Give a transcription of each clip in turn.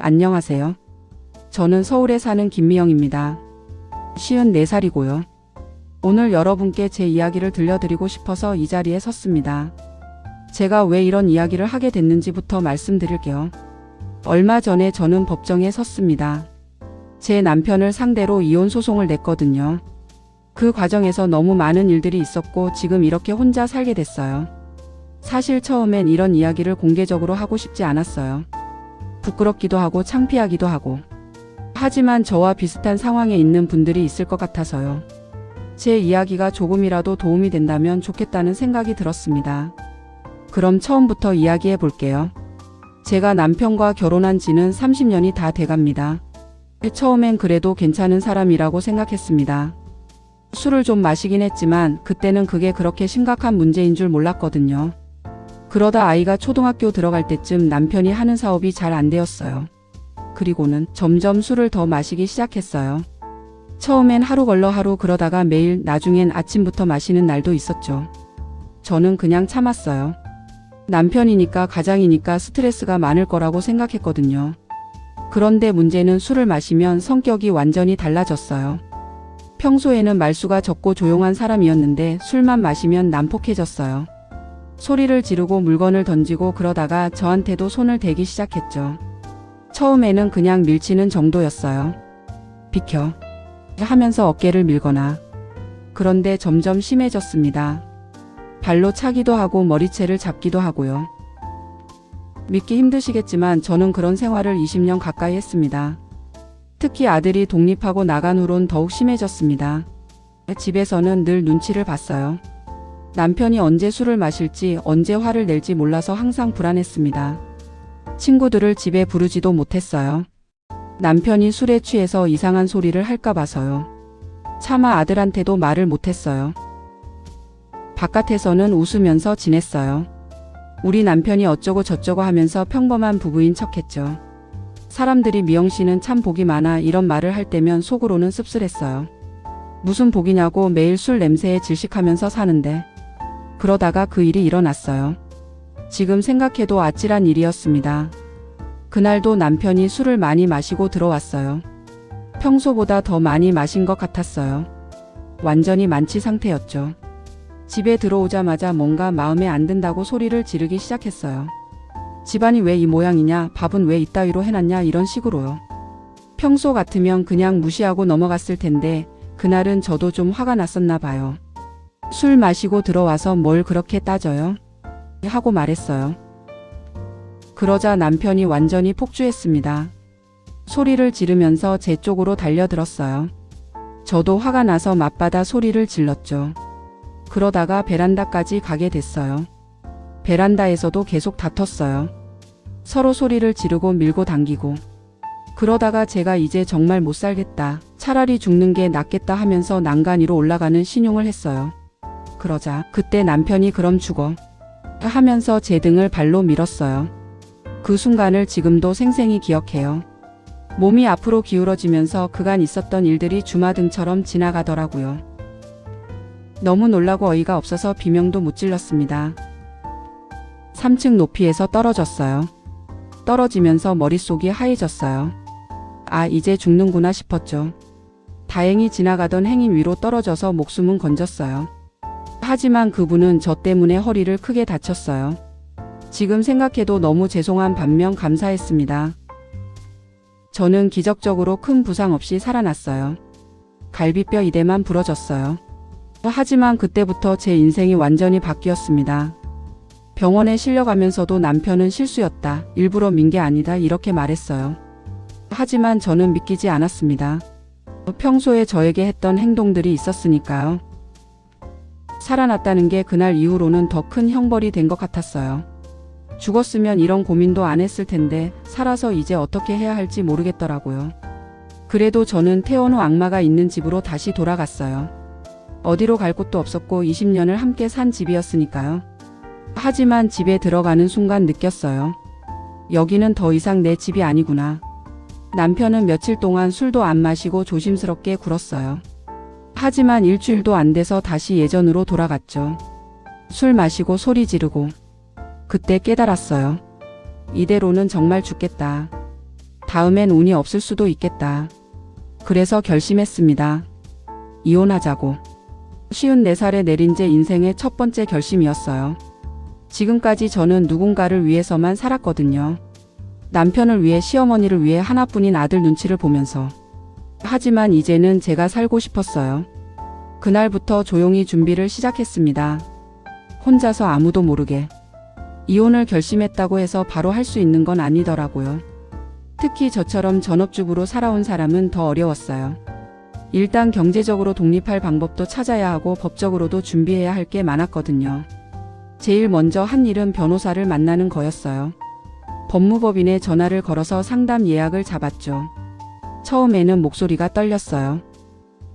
안녕하세요. 저는 서울에 사는 김미영입니다. 54살이고요. 오늘 여러분께 제 이야기를 들려드리고 싶어서 이 자리에 섰습니다. 제가 왜 이런 이야기를 하게 됐는지부터 말씀드릴게요. 얼마 전에 저는 법정에 섰습니다. 제 남편을 상대로 이혼 소송을 냈거든요. 그 과정에서 너무 많은 일들이 있었고 지금 이렇게 혼자 살게 됐어요. 사실 처음엔 이런 이야기를 공개적으로 하고 싶지 않았어요. 부끄럽기도 하고 창피하기도 하고. 하지만 저와 비슷한 상황에 있는 분들이 있을 것 같아서요. 제 이야기가 조금이라도 도움이 된다면 좋겠다는 생각이 들었습니다. 그럼 처음부터 이야기해 볼게요. 제가 남편과 결혼한 지는 30년이 다 돼갑니다. 처음엔 그래도 괜찮은 사람이라고 생각했습니다. 술을 좀 마시긴 했지만 그때는 그게 그렇게 심각한 문제인 줄 몰랐거든요. 그러다 아이가 초등학교 들어갈 때쯤 남편이 하는 사업이 잘 안 되었어요. 그리고는 점점 술을 더 마시기 시작했어요. 처음엔 하루 걸러 하루 그러다가 매일, 나중엔 아침부터 마시는 날도 있었죠. 저는 그냥 참았어요. 남편이니까 가장이니까 스트레스가 많을 거라고 생각했거든요. 그런데 문제는 술을 마시면 성격이 완전히 달라졌어요. 평소에는 말수가 적고 조용한 사람이었는데 술만 마시면 난폭해졌어요. 소리를 지르고 물건을 던지고 그러다가 저한테도 손을 대기 시작했죠. 처음에는 그냥 밀치는 정도였어요. 비켜 하면서 어깨를 밀거나. 그런데 점점 심해졌습니다. 발로 차기도 하고 머리채를 잡기도 하고요. 믿기 힘드시겠지만 저는 그런 생활을 20년 가까이 했습니다. 특히 아들이 독립하고 나간 후론 더욱 심해졌습니다. 집에서는 늘 눈치를 봤어요. 남편이 언제 술을 마실지 언제 화를 낼지 몰라서 항상 불안했습니다. 친구들을 집에 부르지도 못했어요. 남편이 술에 취해서 이상한 소리를 할까 봐서요. 차마 아들한테도 말을 못했어요. 바깥에서는 웃으면서 지냈어요. 우리 남편이 어쩌고 저쩌고 하면서 평범한 부부인 척했죠. 사람들이 미영 씨는 참 복이 많아 이런 말을 할 때면 속으로는 씁쓸했어요. 무슨 복이냐고 매일 술 냄새에 질식하면서 사는데. 그러다가 그 일이 일어났어요. 지금 생각해도 아찔한 일이었습니다. 그날도 남편이 술을 많이 마시고 들어왔어요. 평소보다 더 많이 마신 것 같았어요. 완전히 만취 상태였죠. 집에 들어오자마자 뭔가 마음에 안 든다고 소리를 지르기 시작했어요. 집안이 왜 이 모양이냐, 밥은 왜 이따위로 해놨냐 이런 식으로요. 평소 같으면 그냥 무시하고 넘어갔을 텐데 그날은 저도 좀 화가 났었나 봐요. 술 마시고 들어와서 뭘 그렇게 따져요? 하고 말했어요. 그러자 남편이 완전히 폭주했습니다. 소리를 지르면서 제 쪽으로 달려들었어요. 저도 화가 나서 맞받아 소리를 질렀죠. 그러다가 베란다까지 가게 됐어요. 베란다에서도 계속 다퉜어요. 서로 소리를 지르고 밀고 당기고. 그러다가 제가 이제 정말 못 살겠다. 차라리 죽는 게 낫겠다 하면서 난간 위로 올라가는 신용을 했어요. 그러자 그때 남편이 그럼 죽어 하면서 제 등을 발로 밀었어요. 그 순간을 지금도 생생히 기억해요. 몸이 앞으로 기울어지면서 그간 있었던 일들이 주마등처럼 지나가더라고요. 너무 놀라고 어이가 없어서 비명도 못 질렀습니다. 3층 높이에서 떨어졌어요. 떨어지면서 머릿속이 하얘졌어요. 아, 이제 죽는구나 싶었죠. 다행히 지나가던 행인 위로 떨어져서 목숨은 건졌어요. 하지만 그분은 저 때문에 허리를 크게 다쳤어요. 지금 생각해도 너무 죄송한 반면 감사했습니다. 저는 기적적으로 큰 부상 없이 살아났어요. 갈비뼈 이대만 부러졌어요. 하지만 그때부터 제 인생이 완전히 바뀌었습니다. 병원에 실려가면서도 남편은 실수였다. 일부러 민 게 아니다. 이렇게 말했어요. 하지만 저는 믿기지 않았습니다. 평소에 저에게 했던 행동들이 있었으니까요. 살아났다는 게 그날 이후로는 더 큰 형벌이 된 것 같았어요. 죽었으면 이런 고민도 안 했을 텐데 살아서 이제 어떻게 해야 할지 모르겠더라고요. 그래도 저는 태어난 악마가 있는 집으로 다시 돌아갔어요. 어디로 갈 곳도 없었고 20년을 함께 산 집이었으니까요. 하지만 집에 들어가는 순간 느꼈어요. 여기는 더 이상 내 집이 아니구나. 남편은 며칠 동안 술도 안 마시고 조심스럽게 굴었어요. 하지만 일주일도 안 돼서 다시 예전으로 돌아갔죠. 술 마시고 소리 지르고. 그때 깨달았어요. 이대로는 정말 죽겠다. 다음엔 운이 없을 수도 있겠다. 그래서 결심했습니다. 이혼하자고. 54살에 내린 제 인생의 첫 번째 결심이었어요. 지금까지 저는 누군가를 위해서만 살았거든요. 남편을 위해, 시어머니를 위해, 하나뿐인 아들 눈치를 보면서. 하지만 이제는 제가 살고 싶었어요. 그날부터 조용히 준비를 시작했습니다. 혼자서 아무도 모르게. 이혼을 결심했다고 해서 바로 할 수 있는 건 아니더라고요. 특히 저처럼 전업주부로 살아온 사람은 더 어려웠어요. 일단 경제적으로 독립할 방법도 찾아야 하고 법적으로도 준비해야 할 게 많았거든요. 제일 먼저 한 일은 변호사를 만나는 거였어요. 법무법인에 전화를 걸어서 상담 예약을 잡았죠. 처음에는 목소리가 떨렸어요.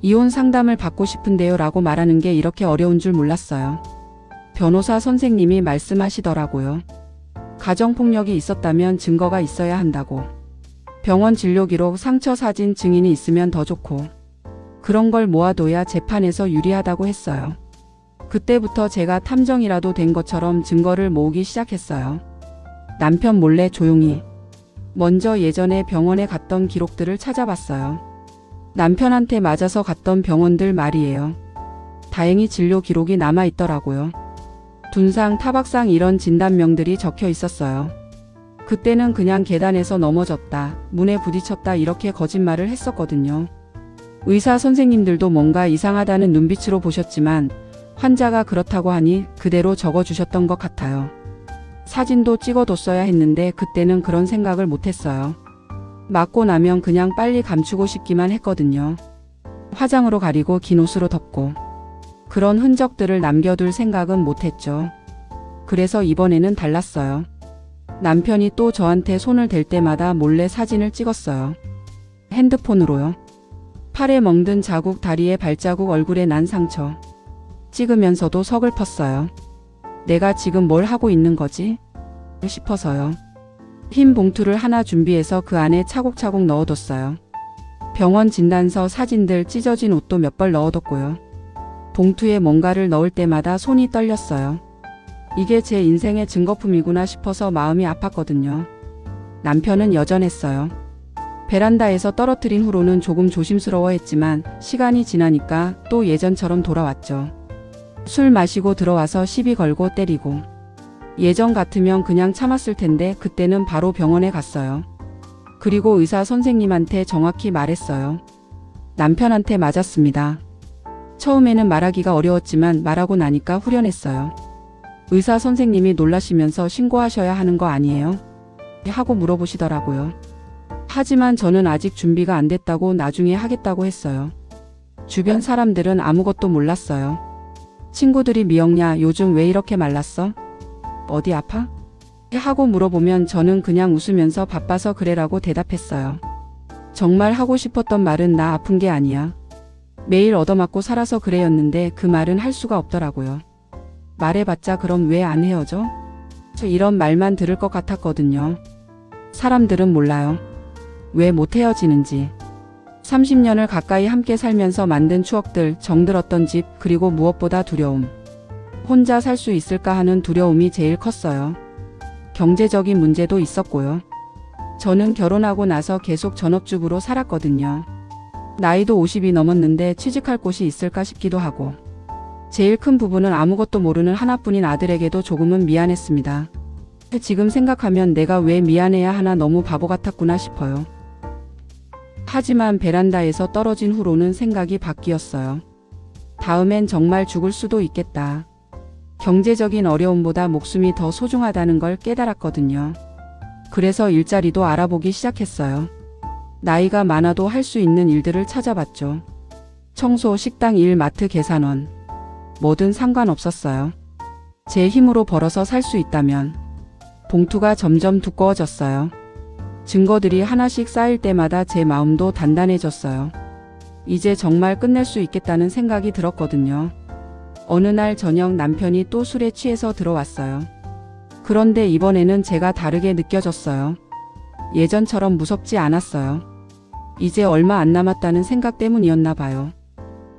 이혼 상담을 받고 싶은데요 라고 말하는 게 이렇게 어려운 줄 몰랐어요. 변호사 선생님이 말씀하시더라고요. 가정폭력이 있었다면 증거가 있어야 한다고. 병원 진료 기록, 상처 사진, 증인이 있으면 더 좋고. 그런 걸 모아둬야 재판에서 유리하다고 했어요. 그때부터 제가 탐정이라도 된 것처럼 증거를 모으기 시작했어요. 남편 몰래 조용히. 먼저 예전에 병원에 갔던 기록들을 찾아봤어요. 남편한테 맞아서 갔던 병원들 말이에요. 다행히 진료 기록이 남아있더라고요. 둔상, 타박상 이런 진단명들이 적혀 있었어요. 그때는 그냥 계단에서 넘어졌다, 문에 부딪혔다 이렇게 거짓말을 했었거든요. 의사 선생님들도 뭔가 이상하다는 눈빛으로 보셨지만 환자가 그렇다고 하니 그대로 적어주셨던 것 같아요. 사진도 찍어뒀어야 했는데 그때는 그런 생각을 못했어요. 맞고 나면 그냥 빨리 감추고 싶기만 했거든요. 화장으로 가리고 긴 옷으로 덮고. 그런 흔적들을 남겨둘 생각은 못했죠. 그래서 이번에는 달랐어요. 남편이 또 저한테 손을 댈 때마다 몰래 사진을 찍었어요. 핸드폰으로요. 팔에 멍든 자국, 다리에 발자국, 얼굴에 난 상처. 찍으면서도 서글펐어요. 내가 지금 뭘 하고 있는 거지? 싶어서요. 흰 봉투를 하나 준비해서 그 안에 차곡차곡 넣어뒀어요. 병원 진단서, 사진들, 찢어진 옷도 몇 벌 넣어뒀고요. 봉투에 뭔가를 넣을 때마다 손이 떨렸어요. 이게 제 인생의 증거품이구나 싶어서 마음이 아팠거든요. 남편은 여전했어요. 베란다에서 떨어뜨린 후로는 조금 조심스러워했지만 시간이 지나니까 또 예전처럼 돌아왔죠. 술 마시고 들어와서 시비 걸고 때리고. 예전 같으면 그냥 참았을 텐데 그때는 바로 병원에 갔어요. 그리고 의사 선생님한테 정확히 말했어요. 남편한테 맞았습니다. 처음에는 말하기가 어려웠지만 말하고 나니까 후련했어요. 의사 선생님이 놀라시면서 신고하셔야 하는 거 아니에요? 하고 물어보시더라고요. 하지만 저는 아직 준비가 안 됐다고 나중에 하겠다고 했어요. 주변 사람들은 아무것도 몰랐어요. 친구들이 미영야, 요즘 왜 이렇게 말랐어? 어디 아파? 하고 물어보면 저는 그냥 웃으면서 바빠서 그래라고 대답했어요. 정말 하고 싶었던 말은 나 아픈 게 아니야. 매일 얻어맞고 살아서 그래였는데 그 말은 할 수가 없더라고요. 말해봤자 그럼 왜 안 헤어져? 저 이런 말만 들을 것 같았거든요. 사람들은 몰라요. 왜 못 헤어지는지. 30년을 가까이 함께 살면서 만든 추억들, 정들었던 집, 그리고 무엇보다 두려움. 혼자 살 수 있을까 하는 두려움이 제일 컸어요. 경제적인 문제도 있었고요. 저는 결혼하고 나서 계속 전업주부로 살았거든요. 나이도 50이 넘었는데 취직할 곳이 있을까 싶기도 하고. 제일 큰 부분은 아무것도 모르는 하나뿐인 아들에게도 조금은 미안했습니다. 지금 생각하면 내가 왜 미안해야 하나 너무 바보 같았구나 싶어요. 하지만 베란다에서 떨어진 후로는 생각이 바뀌었어요. 다음엔 정말 죽을 수도 있겠다. 경제적인 어려움보다 목숨이 더 소중하다는 걸 깨달았거든요. 그래서 일자리도 알아보기 시작했어요. 나이가 많아도 할 수 있는 일들을 찾아봤죠. 청소, 식당 일, 마트 계산원. 뭐든 상관없었어요. 제 힘으로 벌어서 살 수 있다면. 봉투가 점점 두꺼워졌어요. 증거들이 하나씩 쌓일 때마다 제 마음도 단단해졌어요. 이제 정말 끝낼 수 있겠다는 생각이 들었거든요. 어느 날 저녁 남편이 또 술에 취해서 들어왔어요. 그런데 이번에는 제가 다르게 느껴졌어요. 예전처럼 무섭지 않았어요. 이제 얼마 안 남았다는 생각 때문이었나 봐요.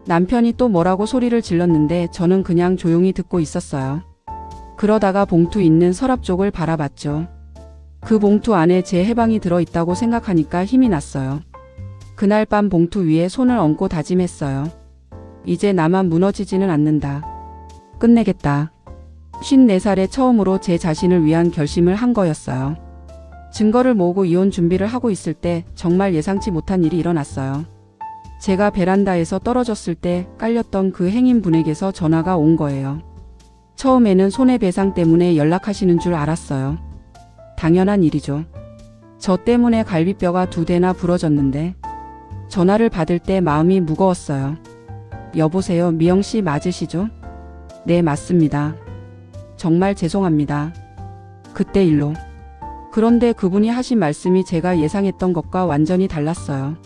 남편이 또 뭐라고 소리를 질렀는데 저는 그냥 조용히 듣고 있었어요. 그러다가 봉투 있는 서랍 쪽을 바라봤죠. 그 봉투 안에 제 해방이 들어있다고 생각하니까 힘이 났어요. 그날 밤 봉투 위에 손을 얹고 다짐했어요. 이제 나만 무너지지는 않는다. 끝내겠다. 54살에 처음으로 제 자신을 위한 결심을 한 거였어요. 증거를 모으고 이혼 준비를 하고 있을 때 정말 예상치 못한 일이 일어났어요. 제가 베란다에서 떨어졌을 때 깔렸던 그 행인분에게서 전화가 온 거예요. 처음에는 손해배상 때문에 연락하시는 줄 알았어요. 당연한 일이죠. 저 때문에 갈비뼈가 2대나 부러졌는데 전화를 받을 때 마음이 무거웠어요. 여보세요, 미영씨 맞으시죠? 네, 맞습니다. 정말 죄송합니다. 그때 일로. 그런데 그분이 하신 말씀이 제가 예상했던 것과 완전히 달랐어요.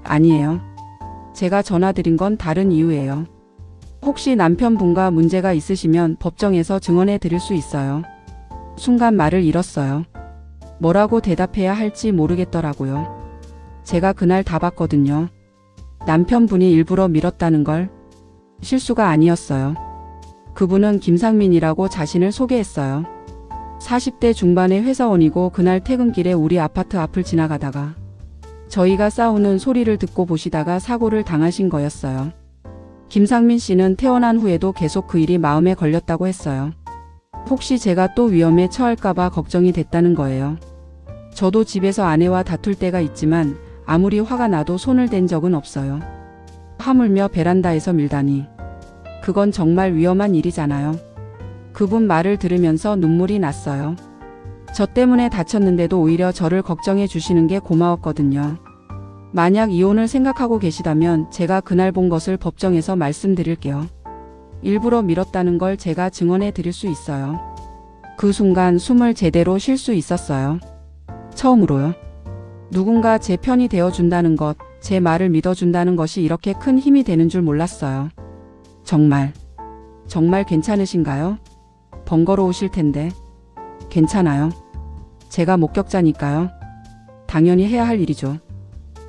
아니에요. 제가 전화드린 건 다른 이유예요. 혹시 남편분과 문제가 있으시면 법정에서 증언해 드릴 수 있어요. 순간 말을 잃었어요. 뭐라고 대답해야 할지 모르겠더라고요. 제가 그날 다 봤거든요. 남편분이 일부러 밀었다는 걸. 실수가 아니었어요. 그분은 김상민이라고 자신을 소개했어요. 40대 중반의 회사원이고 그날 퇴근길에 우리 아파트 앞을 지나가다가 저희가 싸우는 소리를 듣고 보시다가 사고를 당하신 거였어요. 김상민 씨는 태어난 후에도 계속 그 일이 마음에 걸렸다고 했어요. 혹시 제가 또 위험에 처할까봐 걱정이 됐다는 거예요. 저도 집에서 아내와 다툴 때가 있지만 아무리 화가 나도 손을 댄 적은 없어요. 하물며 베란다에서 밀다니. 그건 정말 위험한 일이잖아요. 그분 말을 들으면서 눈물이 났어요. 저 때문에 다쳤는데도 오히려 저를 걱정해 주시는 게 고마웠거든요. 만약 이혼을 생각하고 계시다면 제가 그날 본 것을 법정에서 말씀드릴게요. 일부러 밀었다는 걸 제가 증언해 드릴 수 있어요. 그 순간 숨을 제대로 쉴 수 있었어요. 처음으로요. 누군가 제 편이 되어준다는 것, 제 말을 믿어준다는 것이 이렇게 큰 힘이 되는 줄 몰랐어요. 정말 괜찮으신가요? 번거로우실 텐데. 괜찮아요. 제가 목격자니까요. 당연히 해야 할 일이죠.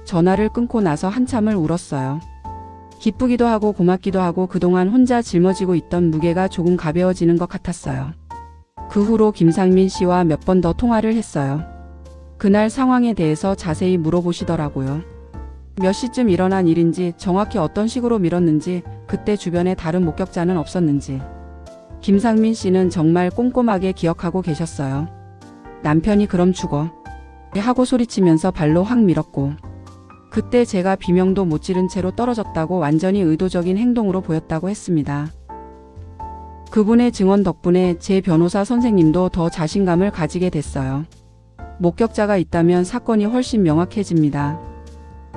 전화를 끊고 나서 한참을 울었어요. 기쁘기도 하고 고맙기도 하고 그동안 혼자 짊어지고 있던 무게가 조금 가벼워지는 것 같았어요. 그 후로 김상민 씨와 몇 번 더 통화를 했어요. 그날 상황에 대해서 자세히 물어보시더라고요. 몇 시쯤 일어난 일인지, 정확히 어떤 식으로 밀었는지, 그때 주변에 다른 목격자는 없었는지. 김상민 씨는 정말 꼼꼼하게 기억하고 계셨어요. 남편이 그럼 죽어 하고 소리치면서 발로 확 밀었고, 그때 제가 비명도 못 지른 채로 떨어졌다고 완전히 의도적인 행동으로 보였다고 했습니다. 그분의 증언 덕분에 제 변호사 선생님도 더 자신감을 가지게 됐어요. 목격자가 있다면 사건이 훨씬 명확해집니다.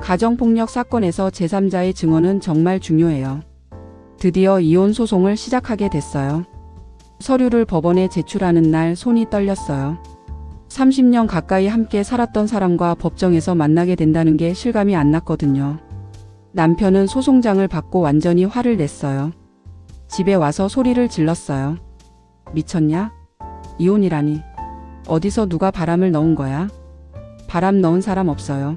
가정폭력 사건에서 제3자의 증언은 정말 중요해요. 드디어 이혼 소송을 시작하게 됐어요. 서류를 법원에 제출하는 날 손이 떨렸어요. 30년 가까이 함께 살았던 사람과 법정에서 만나게 된다는 게 실감이 안 났거든요. 남편은 소송장을 받고 완전히 화를 냈어요. 집에 와서 소리를 질렀어요. 미쳤냐? 이혼이라니. 어디서 누가 바람을 넣은 거야? 바람 넣은 사람 없어요.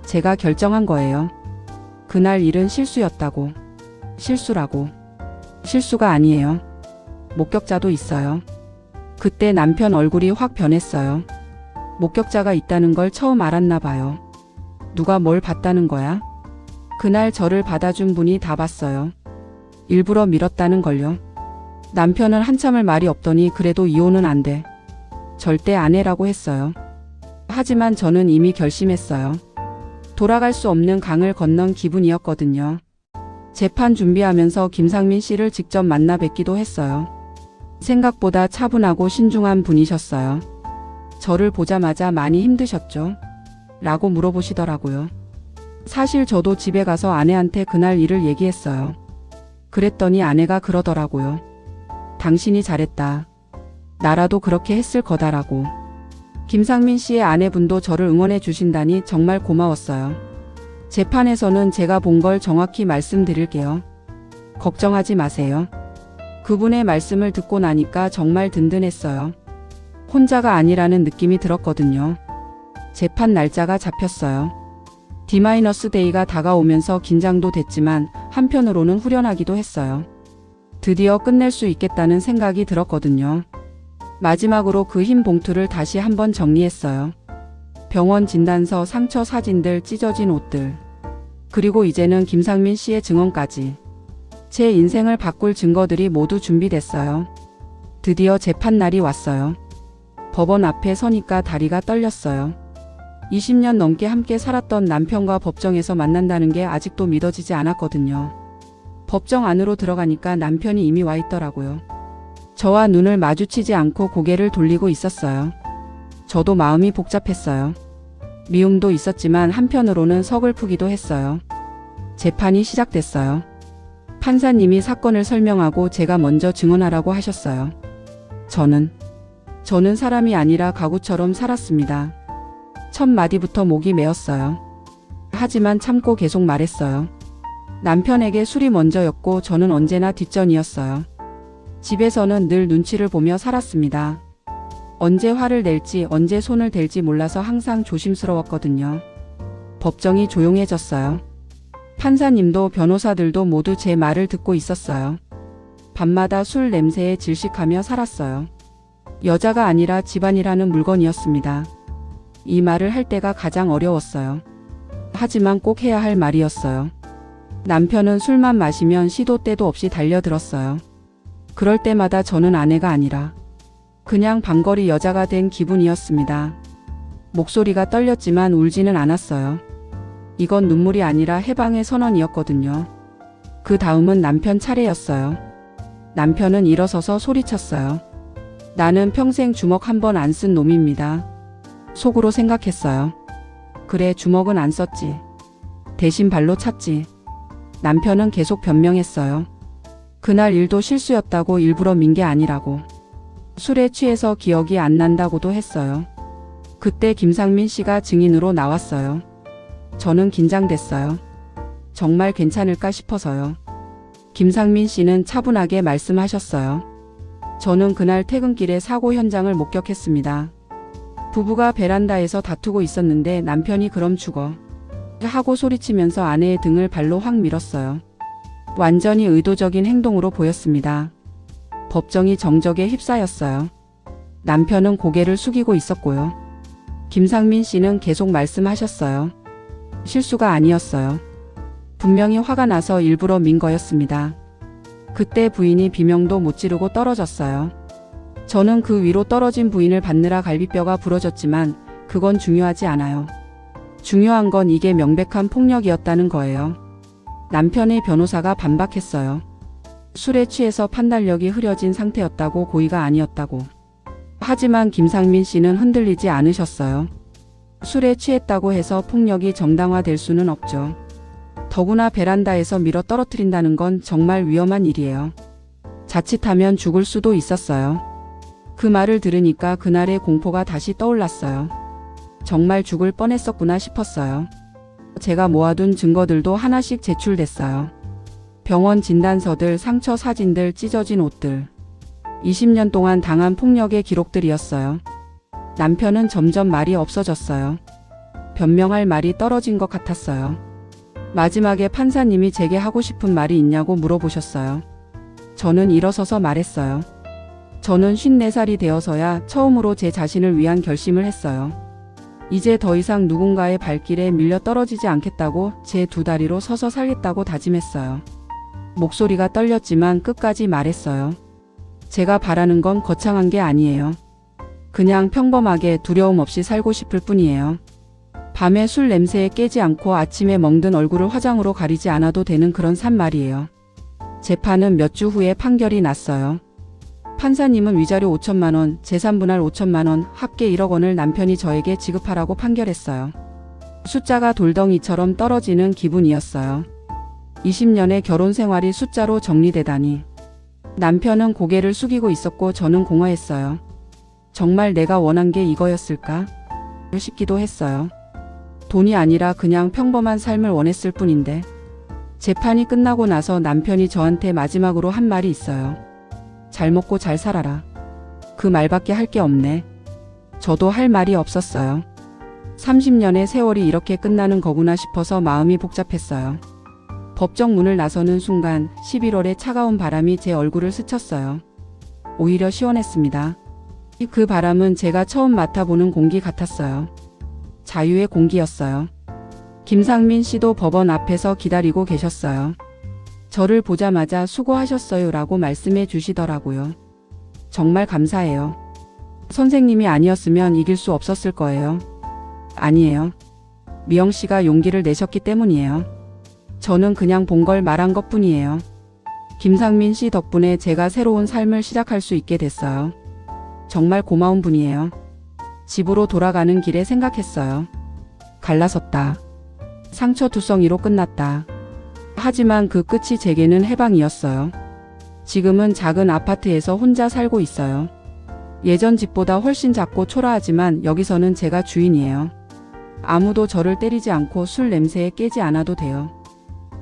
제가 결정한 거예요. 그날 일은 실수였다고. 실수라고. 실수가 아니에요. 목격자도 있어요. 그때 남편 얼굴이 확 변했어요. 목격자가 있다는 걸 처음 알았나 봐요. 누가 뭘 봤다는 거야? 그날 저를 받아준 분이 다 봤어요. 일부러 밀었다는 걸요. 남편은 한참을 말이 없더니 그래도 이혼은 안 돼. 절대 안 해라고 했어요. 하지만 저는 이미 결심했어요. 돌아갈 수 없는 강을 건넌 기분이었거든요. 재판 준비하면서 김상민 씨를 직접 만나 뵙기도 했어요. 생각보다 차분하고 신중한 분이셨어요. 저를 보자마자 많이 힘드셨죠? 라고 물어보시더라고요. 사실 저도 집에 가서 아내한테 그날 일을 얘기했어요. 그랬더니 아내가 그러더라고요. 당신이 잘했다. 나라도 그렇게 했을 거다라고. 김상민 씨의 아내분도 저를 응원해 주신다니 정말 고마웠어요. 재판에서는 제가 본 걸 정확히 말씀드릴게요. 걱정하지 마세요. 그분의 말씀을 듣고 나니까 정말 든든했어요. 혼자가 아니라는 느낌이 들었거든요. 재판 날짜가 잡혔어요. D-데이가 다가오면서 긴장도 됐지만 한편으로는 후련하기도 했어요. 드디어 끝낼 수 있겠다는 생각이 들었거든요. 마지막으로 그 흰 봉투를 다시 한번 정리했어요. 병원 진단서, 상처 사진들, 찢어진 옷들. 그리고 이제는 김상민 씨의 증언까지. 제 인생을 바꿀 증거들이 모두 준비됐어요. 드디어 재판 날이 왔어요. 법원 앞에 서니까 다리가 떨렸어요. 20년 넘게 함께 살았던 남편과 법정에서 만난다는 게 아직도 믿어지지 않았거든요. 법정 안으로 들어가니까 남편이 이미 와 있더라고요. 저와 눈을 마주치지 않고 고개를 돌리고 있었어요. 저도 마음이 복잡했어요. 미움도 있었지만 한편으로는 서글프기도 했어요. 재판이 시작됐어요. 판사님이 사건을 설명하고 제가 먼저 증언하라고 하셨어요. 저는 사람이 아니라 가구처럼 살았습니다. 첫 마디부터 목이 메었어요. 하지만 참고 계속 말했어요. 남편에게 술이 먼저였고 저는 언제나 뒷전이었어요. 집에서는 늘 눈치를 보며 살았습니다. 언제 화를 낼지, 언제 손을 댈지 몰라서 항상 조심스러웠거든요. 법정이 조용해졌어요. 판사님도 변호사들도 모두 제 말을 듣고 있었어요. 밤마다 술 냄새에 질식하며 살았어요. 여자가 아니라 집안이라는 물건이었습니다. 이 말을 할 때가 가장 어려웠어요. 하지만 꼭 해야 할 말이었어요. 남편은 술만 마시면 시도 때도 없이 달려들었어요. 그럴 때마다 저는 아내가 아니라 그냥 밤거리 여자가 된 기분이었습니다. 목소리가 떨렸지만 울지는 않았어요. 이건 눈물이 아니라 해방의 선언이었거든요. 그 다음은 남편 차례였어요. 남편은 일어서서 소리쳤어요. 나는 평생 주먹 한 번 안 쓴 놈입니다. 속으로 생각했어요. 그래, 주먹은 안 썼지. 대신 발로 찼지. 남편은 계속 변명했어요. 그날 일도 실수였다고, 일부러 민 게 아니라고. 술에 취해서 기억이 안 난다고도 했어요. 그때 김상민 씨가 증인으로 나왔어요. 저는 긴장됐어요. 정말 괜찮을까 싶어서요. 김상민 씨는 차분하게 말씀하셨어요. 저는 그날 퇴근길에 사고 현장을 목격했습니다. 부부가 베란다에서 다투고 있었는데 남편이 그럼 죽어 하고 소리치면서 아내의 등을 발로 확 밀었어요. 완전히 의도적인 행동으로 보였습니다. 법정이 정적에 휩싸였어요. 남편은 고개를 숙이고 있었고요. 김상민 씨는 계속 말씀하셨어요. 실수가 아니었어요. 분명히 화가 나서 일부러 민 거였습니다. 그때 부인이 비명도 못 지르고 떨어졌어요. 저는 그 위로 떨어진 부인을 받느라 갈비뼈가 부러졌지만 그건 중요하지 않아요. 중요한 건 이게 명백한 폭력이었다는 거예요. 남편의 변호사가 반박했어요. 술에 취해서 판단력이 흐려진 상태였다고, 고의가 아니었다고. 하지만 김상민 씨는 흔들리지 않으셨어요. 술에 취했다고 해서 폭력이 정당화될 수는 없죠. 더구나 베란다에서 밀어 떨어뜨린다는 건 정말 위험한 일이에요. 자칫하면 죽을 수도 있었어요. 그 말을 들으니까 그날의 공포가 다시 떠올랐어요. 정말 죽을 뻔했었구나 싶었어요. 제가 모아둔 증거들도 하나씩 제출됐어요. 병원 진단서들, 상처 사진들, 찢어진 옷들. 20년 동안 당한 폭력의 기록들이었어요. 남편은 점점 말이 없어졌어요. 변명할 말이 떨어진 것 같았어요. 마지막에 판사님이 제게 하고 싶은 말이 있냐고 물어보셨어요. 저는 일어서서 말했어요. 저는 54살이 되어서야 처음으로 제 자신을 위한 결심을 했어요. 이제 더 이상 누군가의 발길에 밀려 떨어지지 않겠다고, 제 두 다리로 서서 살겠다고 다짐했어요. 목소리가 떨렸지만 끝까지 말했어요. 제가 바라는 건 거창한 게 아니에요. 그냥 평범하게 두려움 없이 살고 싶을 뿐이에요. 밤에 술 냄새에 깨지 않고 아침에 멍든 얼굴을 화장으로 가리지 않아도 되는 그런 산 말이에요. 재판은 몇 주 후에 판결이 났어요. 판사님은 위자료 5천만 원, 재산분할 5천만 원, 합계 1억 원을 남편이 저에게 지급하라고 판결했어요. 숫자가 돌덩이처럼 떨어지는 기분이었어요. 20년의 결혼 생활이 숫자로 정리되다니. 남편은 고개를 숙이고 있었고 저는 공허했어요. 정말 내가 원한 게 이거였을까? 싶기도 했어요. 돈이 아니라 그냥 평범한 삶을 원했을 뿐인데. 재판이 끝나고 나서 남편이 저한테 마지막으로 한 말이 있어요. 잘 먹고 잘 살아라. 그 말밖에 할 게 없네. 저도 할 말이 없었어요. 30년의 세월이 이렇게 끝나는 거구나 싶어서 마음이 복잡했어요. 법정 문을 나서는 순간 11월의 차가운 바람이 제 얼굴을 스쳤어요. 오히려 시원했습니다. 그 바람은 제가 처음 맡아보는 공기 같았어요. 자유의 공기였어요. 김상민 씨도 법원 앞에서 기다리고 계셨어요. 저를 보자마자 수고하셨어요 라고 말씀해 주시더라고요. 정말 감사해요. 선생님이 아니었으면 이길 수 없었을 거예요. 아니에요. 미영 씨가 용기를 내셨기 때문이에요. 저는 그냥 본 걸 말한 것 뿐이에요. 김상민 씨 덕분에 제가 새로운 삶을 시작할 수 있게 됐어요. 정말 고마운 분이에요. 집으로 돌아가는 길에 생각했어요. 갈라섰다. 상처투성이로 끝났다. 하지만 그 끝이 제게는 해방이었어요. 지금은 작은 아파트에서 혼자 살고 있어요. 예전 집보다 훨씬 작고 초라하지만 여기서는 제가 주인이에요. 아무도 저를 때리지 않고 술 냄새에 깨지 않아도 돼요.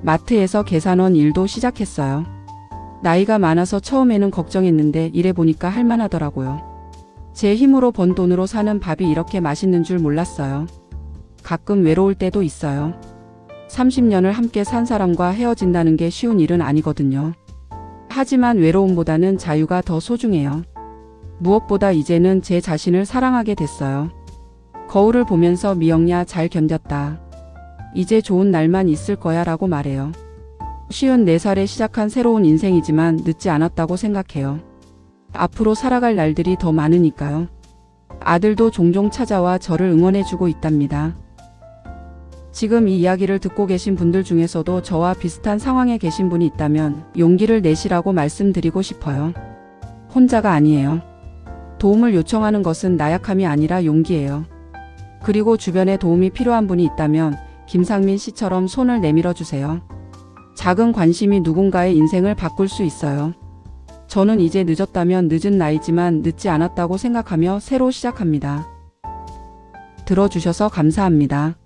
마트에서 계산원 일도 시작했어요. 나이가 많아서 처음에는 걱정했는데 일해보니까 할만하더라고요. 제 힘으로 번 돈으로 사는 밥이 이렇게 맛있는 줄 몰랐어요. 가끔 외로울 때도 있어요. 30년을 함께 산 사람과 헤어진다는 게 쉬운 일은 아니거든요. 하지만 외로움보다는 자유가 더 소중해요. 무엇보다 이제는 제 자신을 사랑하게 됐어요. 거울을 보면서 미영야 잘 견뎠다. 이제 좋은 날만 있을 거야 라고 말해요. 54살에 시작한 새로운 인생이지만 늦지 않았다고 생각해요. 앞으로 살아갈 날들이 더 많으니까요. 아들도 종종 찾아와 저를 응원해주고 있답니다. 지금 이 이야기를 듣고 계신 분들 중에서도 저와 비슷한 상황에 계신 분이 있다면 용기를 내시라고 말씀드리고 싶어요. 혼자가 아니에요. 도움을 요청하는 것은 나약함이 아니라 용기예요. 그리고 주변에 도움이 필요한 분이 있다면 김상민 씨처럼 손을 내밀어 주세요. 작은 관심이 누군가의 인생을 바꿀 수 있어요. 저는 이제 늦었다면 늦은 나이지만 늦지 않았다고 생각하며 새로 시작합니다. 들어주셔서 감사합니다.